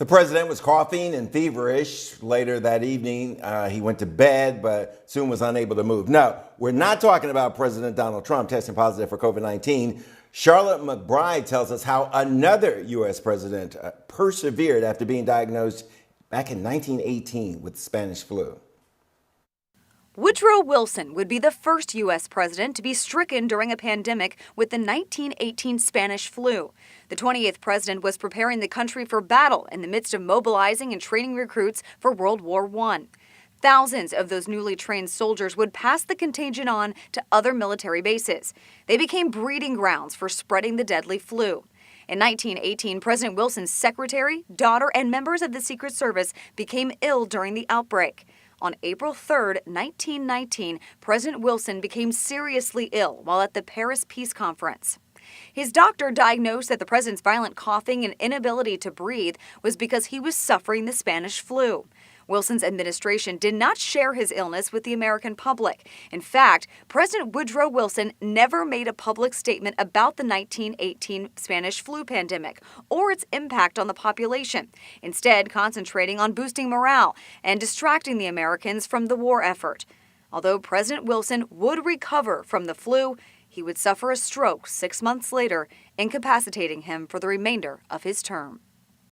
The president was coughing and feverish. Later that evening, he went to bed, but soon was unable to move. No, we're not talking about President Donald Trump testing positive for COVID-19. Charlotte McBride tells us how another U.S. president persevered after being diagnosed back in 1918 with Spanish flu. Woodrow Wilson would be the first U.S. president to be stricken during a pandemic with the 1918 Spanish flu. The 28th president was preparing the country for battle in the midst of mobilizing and training recruits for World War I. Thousands of those newly trained soldiers would pass the contagion on to other military bases. They became breeding grounds for spreading the deadly flu. In 1918, President Wilson's secretary, daughter, and members of the Secret Service became ill during the outbreak. On April 3, 1919, President Wilson became seriously ill while at the Paris Peace Conference. His doctor diagnosed that the president's violent coughing and inability to breathe was because he was suffering the Spanish flu. Wilson's administration did not share his illness with the American public. In fact, President Woodrow Wilson never made a public statement about the 1918 Spanish flu pandemic or its impact on the population, instead concentrating on boosting morale and distracting the Americans from the war effort. Although President Wilson would recover from the flu, he would suffer a stroke 6 months later, incapacitating him for the remainder of his term.